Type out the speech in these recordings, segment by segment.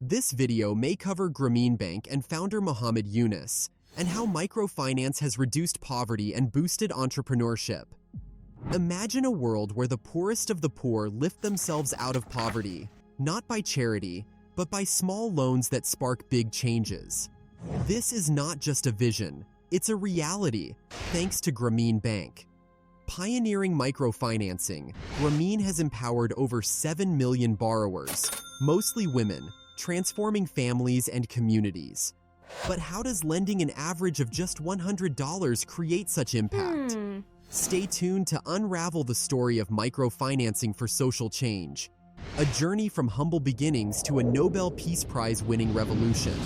This video may cover Grameen Bank and founder Muhammad Yunus, and how microfinance has reduced poverty and boosted entrepreneurship. Imagine a world where the poorest of the poor lift themselves out of poverty, not by charity, but by small loans that spark big changes. This is not just a vision, it's a reality, thanks to Grameen Bank. Pioneering microfinancing, Grameen has empowered over 7 million borrowers, mostly women, transforming families and communities. But how does lending an average of just $100 create such impact? Stay tuned to unravel the story of microfinancing for social change, a journey from humble beginnings to a Nobel Peace Prize winning revolution.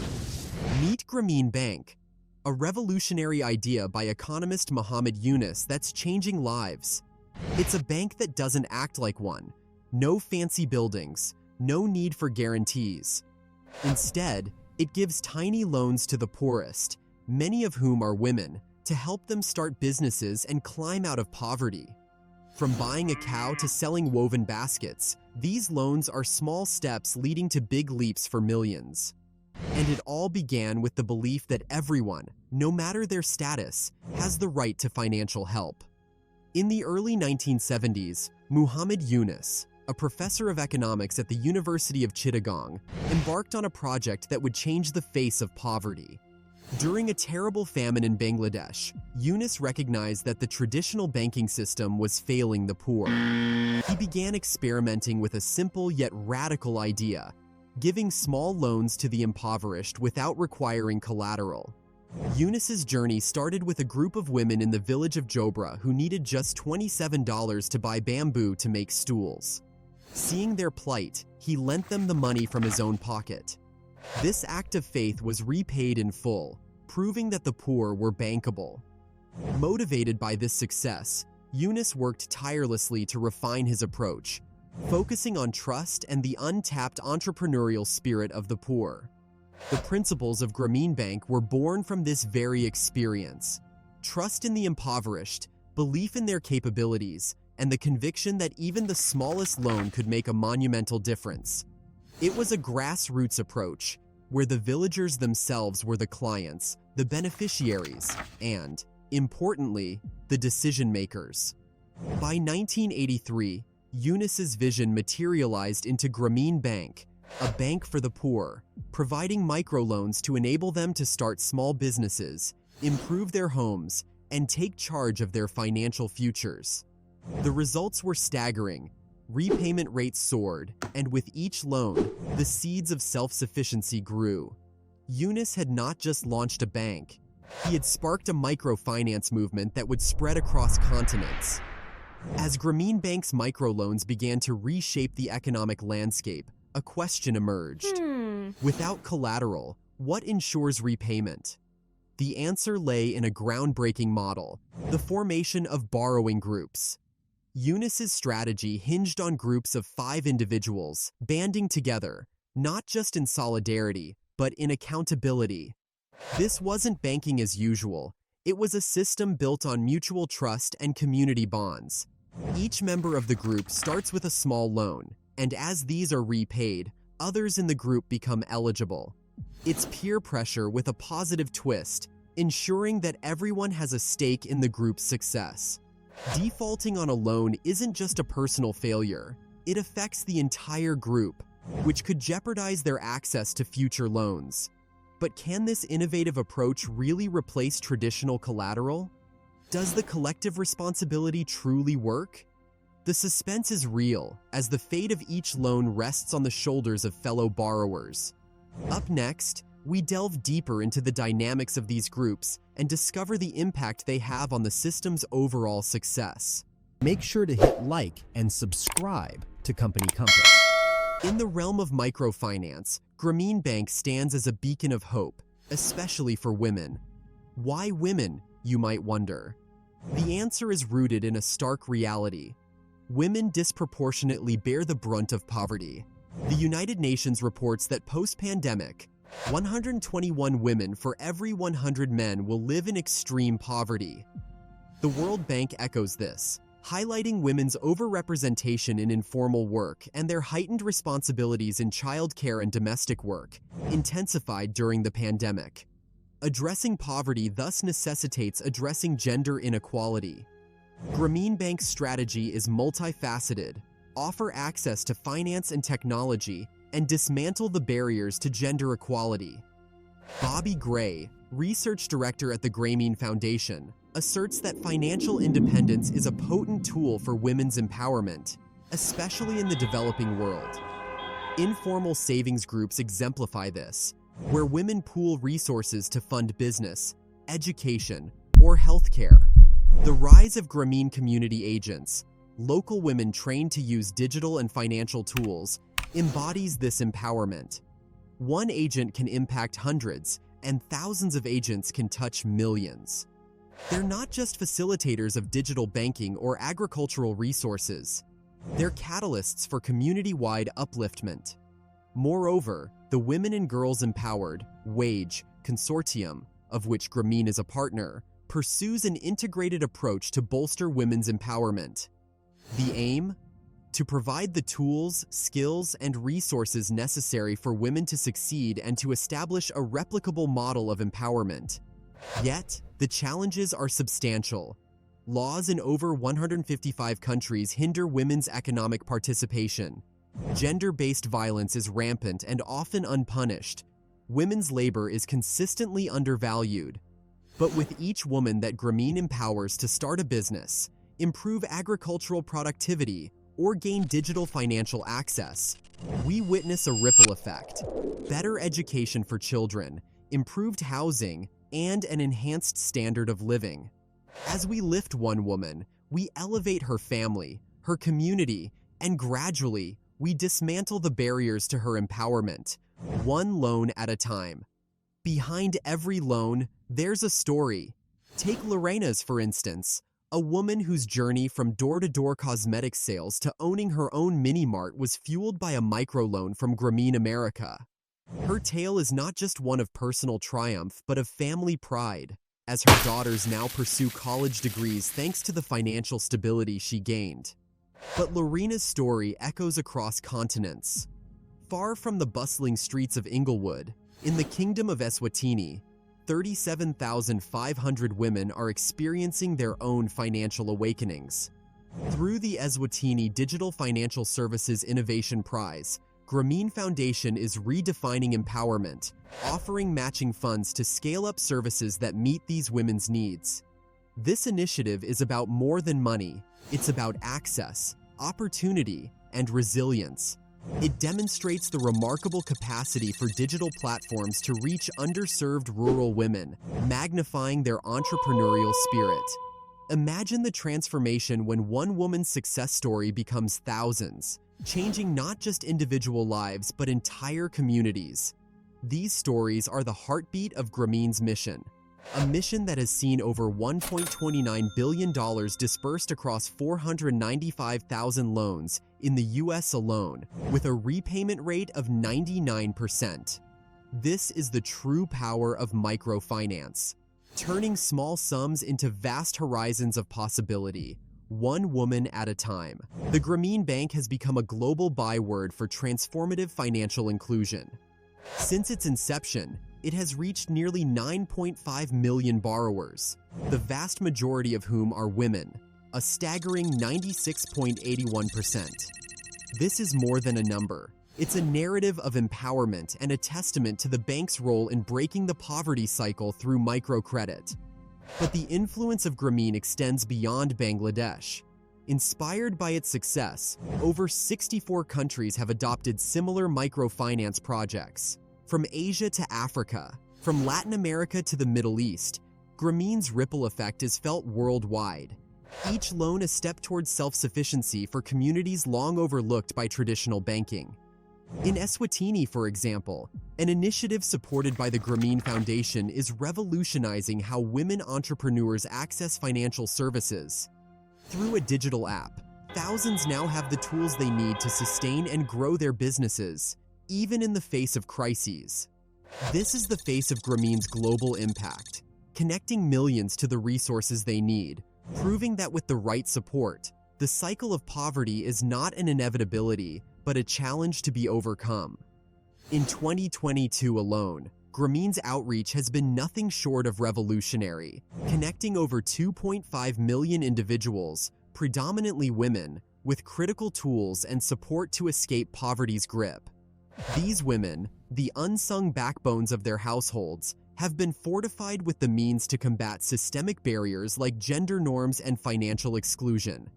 Meet Grameen Bank, a revolutionary idea by economist Muhammad Yunus that's changing lives. It's a bank that doesn't act like one. No fancy buildings, no need for guarantees. Instead, it gives tiny loans to the poorest, many of whom are women, to help them start businesses and climb out of poverty. From buying a cow to selling woven baskets, these loans are small steps leading to big leaps for millions. And it all began with the belief that everyone, no matter their status, has the right to financial help. In the early 1970s, Muhammad Yunus, a professor of economics at the University of Chittagong, embarked on a project that would change the face of poverty. During a terrible famine in Bangladesh, Yunus recognized that the traditional banking system was failing the poor. He began experimenting with a simple yet radical idea: giving small loans to the impoverished without requiring collateral. Yunus's journey started with a group of women in the village of Jobra who needed just $27 to buy bamboo to make stools. Seeing their plight, he lent them the money from his own pocket. This act of faith was repaid in full, proving that the poor were bankable. Motivated by this success, Yunus worked tirelessly to refine his approach, focusing on trust and the untapped entrepreneurial spirit of the poor. The principles of Grameen Bank were born from this very experience: trust in the impoverished, belief in their capabilities, and the conviction that even the smallest loan could make a monumental difference. It was a grassroots approach, where the villagers themselves were the clients, the beneficiaries, and, importantly, the decision-makers. By 1983, Yunus's vision materialized into Grameen Bank, a bank for the poor, providing microloans to enable them to start small businesses, improve their homes, and take charge of their financial futures. The results were staggering. Repayment rates soared, and with each loan, the seeds of self-sufficiency grew. Yunus had not just launched a bank, he had sparked a microfinance movement that would spread across continents. As Grameen Bank's microloans began to reshape the economic landscape, a question emerged. Without collateral, what ensures repayment? The answer lay in a groundbreaking model: the formation of borrowing groups. Yunus's strategy hinged on groups of 5 individuals banding together, not just in solidarity, but in accountability. This wasn't banking as usual. It was a system built on mutual trust and community bonds. Each member of the group starts with a small loan, and as these are repaid, others in the group become eligible. It's peer pressure with a positive twist, ensuring that everyone has a stake in the group's success. Defaulting on a loan isn't just a personal failure, it affects the entire group, which could jeopardize their access to future loans. But can this innovative approach really replace traditional collateral? Does the collective responsibility truly work? The suspense is real, as the fate of each loan rests on the shoulders of fellow borrowers. Up next, we delve deeper into the dynamics of these groups and discover the impact they have on the system's overall success. Make sure to hit like and subscribe to Company Compass. In the realm of microfinance, Grameen Bank stands as a beacon of hope, especially for women. Why women, you might wonder? The answer is rooted in a stark reality. Women disproportionately bear the brunt of poverty. The United Nations reports that post-pandemic, 121 women for every 100 men will live in extreme poverty. The World Bank echoes this, highlighting women's overrepresentation in informal work and their heightened responsibilities in childcare and domestic work, intensified during the pandemic. Addressing poverty thus necessitates addressing gender inequality. Grameen Bank's strategy is multifaceted: offer access to finance and technology, and dismantle the barriers to gender equality. Bobby Gray, research director at the Grameen Foundation, asserts that financial independence is a potent tool for women's empowerment, especially in the developing world. Informal savings groups exemplify this, where women pool resources to fund business, education, or healthcare. The rise of Grameen community agents, local women trained to use digital and financial tools, embodies this empowerment. One agent can impact hundreds, and thousands of agents can touch millions. They're not just facilitators of digital banking or agricultural resources. They're catalysts for community-wide upliftment. Moreover, the Women and Girls Empowered WAGE consortium, of which Grameen is a partner, pursues an integrated approach to bolster women's empowerment. The aim? To provide the tools, skills, and resources necessary for women to succeed and to establish a replicable model of empowerment. Yet, the challenges are substantial. Laws in over 155 countries hinder women's economic participation. Gender-based violence is rampant and often unpunished. Women's labor is consistently undervalued. But with each woman that Grameen empowers to start a business, improve agricultural productivity, or gain digital financial access, we witness a ripple effect: better education for children, improved housing, and an enhanced standard of living. As we lift one woman, we elevate her family, her community, and gradually, we dismantle the barriers to her empowerment, one loan at a time. Behind every loan, there's a story. Take Lorena's, for instance, a woman whose journey from door-to-door cosmetics sales to owning her own mini-mart was fueled by a microloan from Grameen America. Her tale is not just one of personal triumph, but of family pride, as her daughters now pursue college degrees thanks to the financial stability she gained. But Lorena's story echoes across continents. Far from the bustling streets of Inglewood, in the Kingdom of Eswatini, 37,500 women are experiencing their own financial awakenings. Through the Eswatini Digital Financial Services Innovation Prize, Grameen Foundation is redefining empowerment, offering matching funds to scale up services that meet these women's needs. This initiative is about more than money. It's about access, opportunity, and resilience. It demonstrates the remarkable capacity for digital platforms to reach underserved rural women, magnifying their entrepreneurial spirit. Imagine the transformation when one woman's success story becomes thousands, changing not just individual lives but entire communities. These stories are the heartbeat of Grameen's mission, a mission that has seen over $1.29 billion dispersed across 495,000 loans in the US alone, with a repayment rate of 99%. This is the true power of microfinance, turning small sums into vast horizons of possibility, one woman at a time. The Grameen Bank has become a global byword for transformative financial inclusion. Since its inception, it has reached nearly 9.5 million borrowers, the vast majority of whom are women, a staggering 96.81%. This is more than a number. It's a narrative of empowerment and a testament to the bank's role in breaking the poverty cycle through microcredit. But the influence of Grameen extends beyond Bangladesh. Inspired by its success, over 64 countries have adopted similar microfinance projects. From Asia to Africa, from Latin America to the Middle East, Grameen's ripple effect is felt worldwide. Each loan a step towards self-sufficiency for communities long overlooked by traditional banking. In Eswatini, for example, an initiative supported by the Grameen Foundation is revolutionizing how women entrepreneurs access financial services. Through a digital app, thousands now have the tools they need to sustain and grow their businesses, even in the face of crises. This is the face of Grameen's global impact, connecting millions to the resources they need, proving that with the right support, The cycle of poverty is not an inevitability, but a challenge to be overcome. In 2022 alone, Grameen's outreach has been nothing short of revolutionary, connecting over 2.5 million individuals, predominantly women, with critical tools and support to escape poverty's grip. These women, the unsung backbones of their households, have been fortified with the means to combat systemic barriers like gender norms and financial exclusion.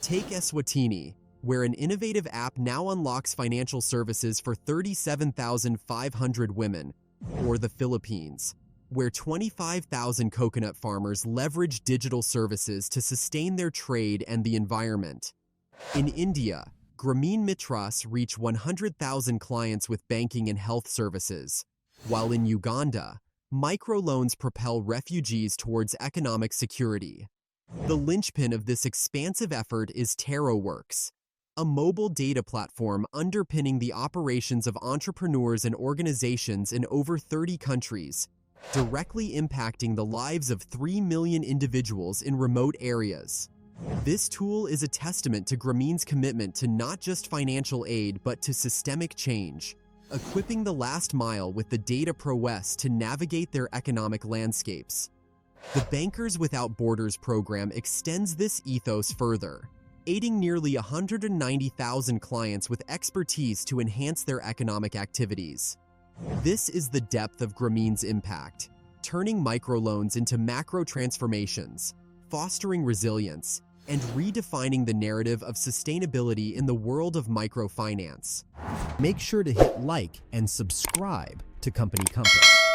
Take Eswatini, where an innovative app now unlocks financial services for 37,500 women, or the Philippines, where 25,000 coconut farmers leverage digital services to sustain their trade and the environment. In India, Grameen Mitras reach 100,000 clients with banking and health services, while in Uganda, microloans propel refugees towards economic security. The linchpin of this expansive effort is TerraWorks, a mobile data platform underpinning the operations of entrepreneurs and organizations in over 30 countries, directly impacting the lives of 3 million individuals in remote areas. This tool is a testament to Grameen's commitment to not just financial aid but to systemic change, equipping the last mile with the data prowess to navigate their economic landscapes. The Bankers Without Borders program extends this ethos further, aiding nearly 190,000 clients with expertise to enhance their economic activities. This is the depth of Grameen's impact, turning microloans into macro transformations, fostering resilience, and redefining the narrative of sustainability in the world of microfinance. Make sure to hit like and subscribe to Company Compass.